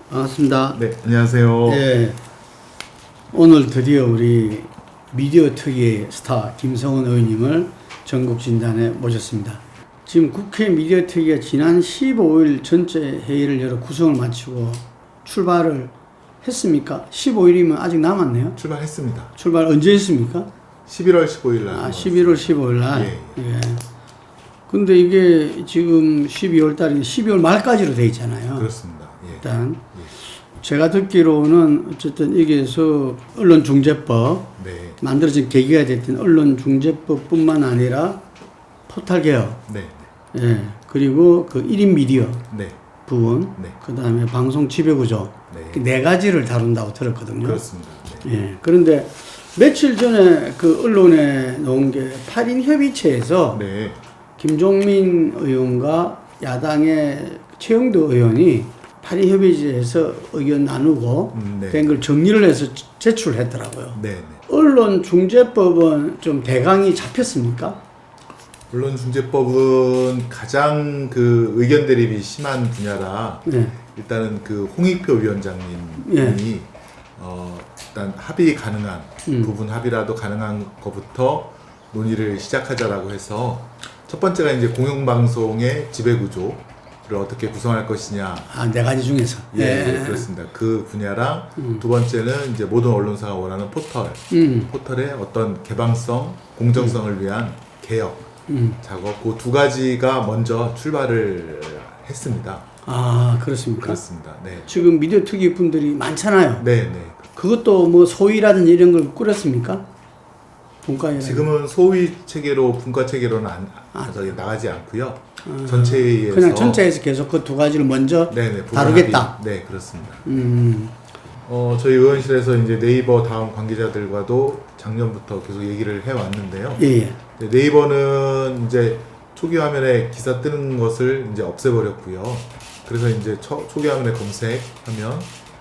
반갑습니다. 네, 안녕하세요. 네, 오늘 드디어 우리 미디어 특위의 스타 김성훈 의원님을 전국 진단에 모셨습니다. 지금 국회 미디어 특위가 지난 15일 전체 회의를 열어 구성을 마치고 출발을 했습니까? 15일이면 아직 남았네요. 출발했습니다. 출발 언제 했습니까? 11월 15일 날. 11월 15일 날. 예. 예. 근데 이게 지금 12월 달이 12월 말까지로 돼 있잖아요. 그렇습니다. 예. 일단 제가 듣기로는 어쨌든 여기에서 언론중재법 네. 만들어진 계기가 됐던 언론중재법뿐만 아니라 포탈 개혁, 네. 예, 그리고 그 1인 미디어 네. 부분, 네. 그 다음에 방송 지배구조, 네. 네 가지를 다룬다고 들었거든요. 그렇습니다. 네. 예, 그런데 며칠 전에 그 언론에 나온 게 8인 협의체에서 네. 김종민 의원과 야당의 최영도 의원이 8인 협의체에서 의견 나누고 네. 된 걸 정리를 해서 제출을 했더라고요. 네. 네. 언론중재법은 좀 대강이 잡혔습니까? 언론중재법은 가장 그 의견 대립이 심한 분야라 네. 일단은 그 홍익표 위원장님이 일단 합의 가능한 부분 합의라도 가능한 것부터 논의를 시작하자라고 해서 첫 번째가 이제 공영방송의 지배구조를 어떻게 구성할 것이냐. 아, 네 가지 중에서. 예, 그렇습니다. 그 분야랑 두 번째는 이제 모든 언론사가 원하는 포털의 어떤 개방성, 공정성을 위한 개혁 작업, 그 두 가지가 먼저 출발을 했습니다. 아, 그렇습니까? 그렇습니다. 네. 지금 미디어 특위 분들이 많잖아요. 네, 네. 그것도 뭐 소위라든지 이런 걸 꾸렸습니까? 분과에 지금은 소위 체계로 분과 체계로는 저기 나가지 않고요. 전체 회의에서 그냥 전체에서 계속 그 두 가지를 먼저 네네, 다루겠다. 합의. 네, 그렇습니다. 저희 의원실에서 이제 네이버 다음 관계자들과도 작년부터 계속 얘기를 해왔는데요. 예, 예. 네이버는 이제 초기 화면에 기사 뜨는 것을 이제 없애버렸고요. 그래서 이제 초기 화면에 검색하면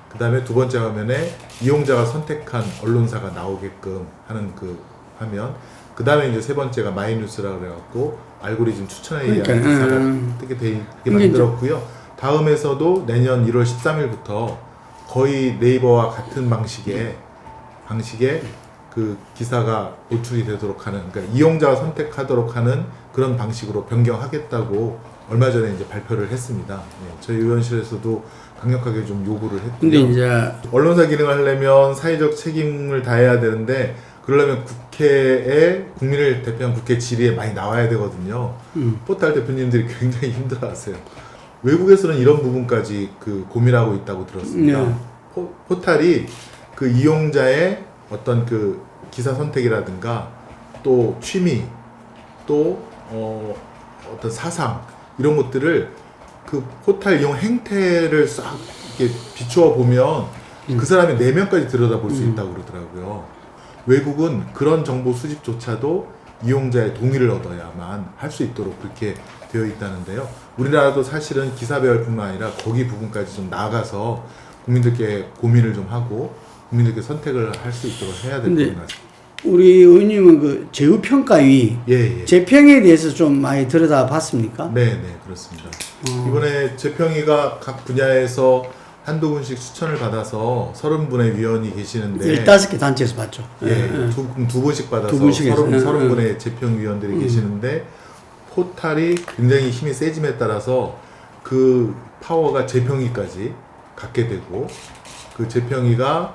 그 다음에 두 번째 화면에 이용자가 선택한 언론사가 나오게끔 하는 그 화면, 그 다음에 이제 세 번째가 마이뉴스라고 그래갖고 알고리즘 추천에 의한 그러니까, 기사가 뜨게 돼 있게 만들었고요. 다음에서도 내년 1월 13일부터 거의 네이버와 같은 방식의 그 기사가 노출이 되도록 하는, 그러니까 이용자가 선택하도록 하는 그런 방식으로 변경하겠다고 얼마 전에 이제 발표를 했습니다. 네, 저희 의원실에서도 강력하게 좀 요구를 했고요. 근데 이제 언론사 기능을 하려면 사회적 책임을 다해야 되는데 그러려면 국회에 국민을 대표한 국회 질의에 많이 나와야 되거든요. 포탈 대표님들이 굉장히 힘들어하세요. 외국에서는 이런 부분까지 그 고민하고 있다고 들었습니다. 네. 포탈이 그 이용자의 어떤 그 기사 선택이라든가 또 취미 또 어떤 사상 이런 것들을 그 포탈 이용 행태를 싹 이렇게 비추어 보면 그 사람의 내면까지 들여다볼 수 있다고 그러더라고요. 외국은 그런 정보 수집조차도 이용자의 동의를 얻어야만 할 수 있도록 그렇게 되어 있다는데요. 우리나라도 사실은 기사 배열뿐만 아니라 거기 부분까지 좀 나가서 국민들께 고민을 좀 하고 국민들께 선택을 할 수 있도록 해야 될 것 같습니다. 우리 의원님은 그 제휴평가위 예. 재평에 대해서 좀 많이 들여다봤습니까? 네, 그렇습니다. 이번에 재평위가 각 분야에서 한두 분씩 추천을 받아서 30분의 위원이 계시는데 15개 단체에서 봤죠. 예, 두 분씩 받아서 두 분씩 30분의 재평위원들이 계시는데 포탈이 굉장히 힘이 세짐에 따라서 그 파워가 재평위까지 갖게 되고 그 재평위가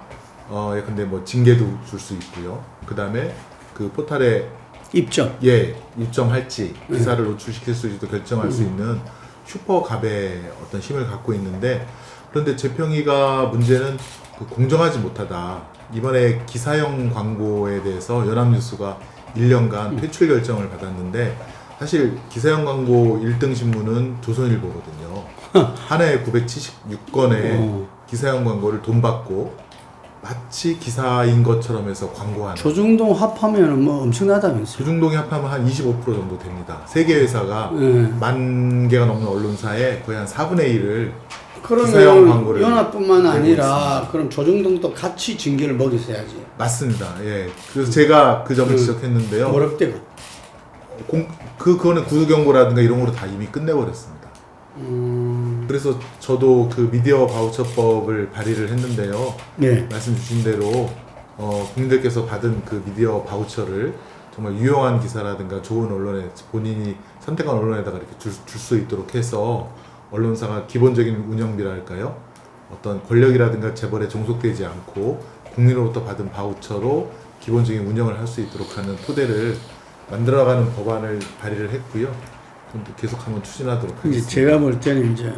근데 뭐 징계도 줄 수 있고요. 그 다음에 그 포탈에 입점할지 기사를 노출시킬 수 있도 결정할 수 있는 슈퍼갑의 어떤 힘을 갖고 있는데, 그런데 재평위가 문제는 그 공정하지 못하다. 이번에 기사형 광고에 대해서 연합뉴스가 1년간 퇴출 결정을 받았는데, 사실 기사형 광고 1등 신문은 조선일보거든요. 한 해에 976건의 기사형 광고를 돈 받고 마치 기사인 것처럼 해서 광고하는. 조중동 합하면 뭐 엄청나다면서요. 조중동이 합하면 한 25% 정도 됩니다. 세계 회사가 10,000개가 넘는 언론사에 거의 한 4분의 1을 기사형 광고를. 그러면 연합뿐만 아니라 있습니다. 그럼 조중동도 같이 징계를 먹였어야지. 맞습니다. 예. 그래서 제가 그 점을 지적했는데요. 어렵대요. 그거는 구두 경고라든가 이런 거로 다 이미 끝내버렸습니다. 그래서 저도 그 미디어 바우처법을 발의를 했는데요. 네. 말씀 주신 대로 국민들께서 받은 그 미디어 바우처를 정말 유용한 기사라든가 좋은 언론에 본인이 선택한 언론에다가 이렇게 줄 수 있도록 해서 언론사가 기본적인 운영비랄까요? 어떤 권력이라든가 재벌에 종속되지 않고 국민으로부터 받은 바우처로 기본적인 운영을 할 수 있도록 하는 토대를 만들어가는 법안을 발의를 했고요. 좀 더 계속 한번 추진하도록 이제 하겠습니다. 제가 볼 때는 이제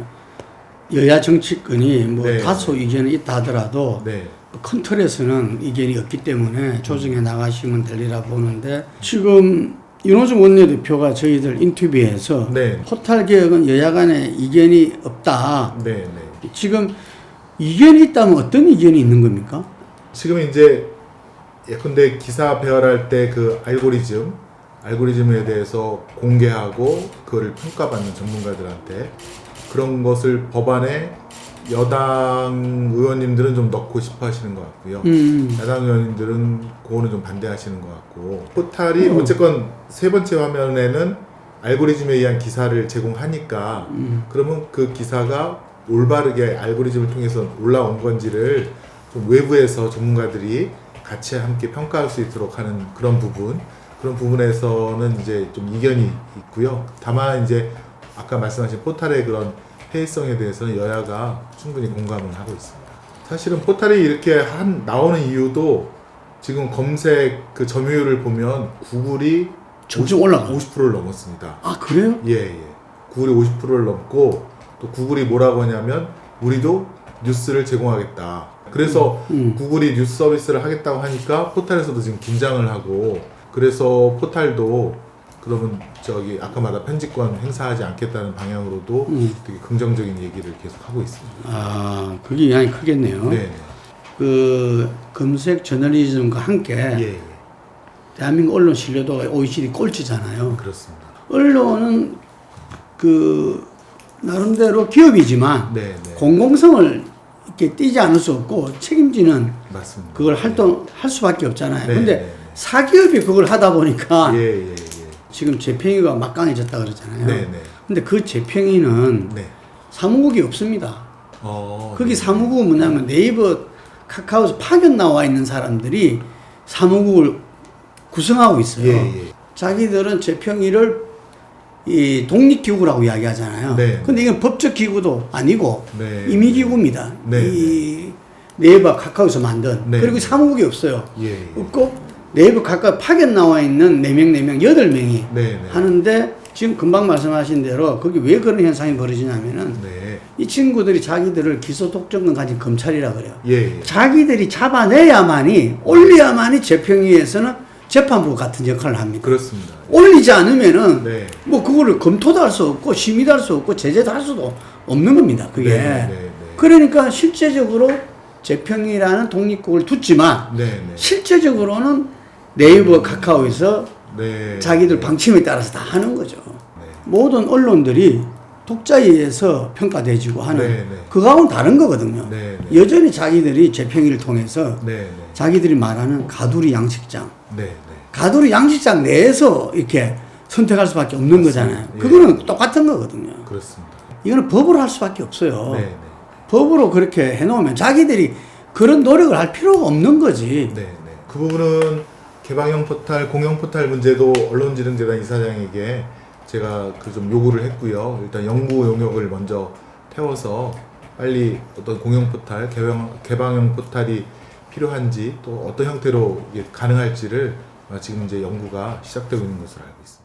여야 정치권이 뭐 네. 다소 이견이 있다 하더라도 네, 큰 틀에서는 이견이 없기 때문에 조정해 나가시면 되리라 보는데 지금 윤호중 원내대표가 저희들 인터뷰에서 네. 포탈 개혁은 여야 간에 이견이 없다. 네, 네. 지금 이견이 있다면 어떤 이견이 있는 겁니까? 지금 이제 예컨대 기사 배열할 때 그 알고리즘에 대해서 공개하고 그거를 평가받는 전문가들한테 그런 것을 법안에 여당 의원님들은 좀 넣고 싶어 하시는 것 같고요. 야당 의원님들은 그거는 좀 반대하시는 것 같고 포탈이 어쨌건 세 번째 화면에는 알고리즘에 의한 기사를 제공하니까 그러면 그 기사가 올바르게 알고리즘을 통해서 올라온 건지를 좀 외부에서 전문가들이 같이 함께 평가할 수 있도록 하는 그런 부분에서는 이제 좀 이견이 있고요. 다만 이제 아까 말씀하신 포탈의 그런 폐해성에 대해서는 여야가 충분히 공감을 하고 있습니다. 사실은 포탈이 이렇게 나오는 이유도 지금 검색 그 점유율을 보면 구글이 점점 올라가요. 50%를 넘었습니다. 아 그래요? 예. 구글이 50%를 넘고 또 구글이 뭐라고 하냐면 우리도 뉴스를 제공하겠다. 그래서 구글이 뉴스 서비스를 하겠다고 하니까 포탈에서도 지금 긴장을 하고 그래서 포탈도 그러면 저기 아까 말한 편집권 행사하지 않겠다는 방향으로도 되게 긍정적인 얘기를 계속 하고 있습니다. 아 그게 영향이 크겠네요. 네. 그 검색 저널리즘과 함께 예. 대한민국 언론 신뢰도가 OECD 꼴찌잖아요. 그렇습니다. 언론은 그 나름대로 기업이지만 네. 공공성을 이렇게 띄지 않을 수 없고 책임지는 맞습니다. 그걸 활동할 수밖에 없잖아요. 네, 근데 네. 사기업이 그걸 하다 보니까 예. 지금 재평이가 막강해졌다 그러잖아요. 네. 근데 그 재평이는 네. 사무국이 없습니다. 거기 네. 사무국은 뭐냐면 네이버, 카카오에서 파견 나와 있는 사람들이 사무국을 구성하고 있어요. 예. 자기들은 재평이를 이 독립기구라고 이야기하잖아요. 네. 근데 이건 법적 기구도 아니고 네. 임의기구입니다. 네. 이 네이버, 카카오에서 만든. 네. 그리고 사무국이 없어요. 예. 없고 네이버, 카카오 파견 나와 있는 4명, 8명이 네. 하는데 지금 금방 말씀하신 대로 거기 왜 그런 현상이 벌어지냐면은 네. 이 친구들이 자기들을 기소 독점권 가진 검찰이라 그래요. 예. 자기들이 잡아내야만이 올려야만이 재평위에서는 재판부 같은 역할을 합니다. 그렇습니다. 올리지 않으면은 네. 뭐 그거를 검토도 할 수 없고 심의도 할 수 없고 제재도 할 수도 없는 겁니다. 그게. 네. 그러니까 실제적으로 재평이라는 독립국을 두지만 네. 실제적으로는 네이버, 카카오에서 네. 자기들 방침에 따라서 다 하는 거죠. 네. 모든 언론들이 독자에 의해서 평가되지고 하는 네. 그거하고는 다른 거거든요. 네. 여전히 자기들이 재평이를 통해서 네. 자기들이 말하는 가두리 양식장, 네. 가두리 양식장 내에서 이렇게 선택할 수밖에 없는 거잖아요. 예. 그거는 똑같은 거거든요. 그렇습니다. 이거는 법으로 할 수밖에 없어요. 네. 법으로 그렇게 해놓으면 자기들이 그런 노력을 할 필요가 없는 거지. 네. 그 부분은 개방형 포탈, 공영 포탈 문제도 언론지능재단 이사장에게 제가 그 좀 요구를 했고요. 일단 연구 용역을 먼저 태워서 빨리 어떤 공영 포탈, 개방형 포탈이 필요한지 또 어떤 형태로 이게 가능할지를 지금 이제 연구가 시작되고 있는 것으로 알고 있습니다.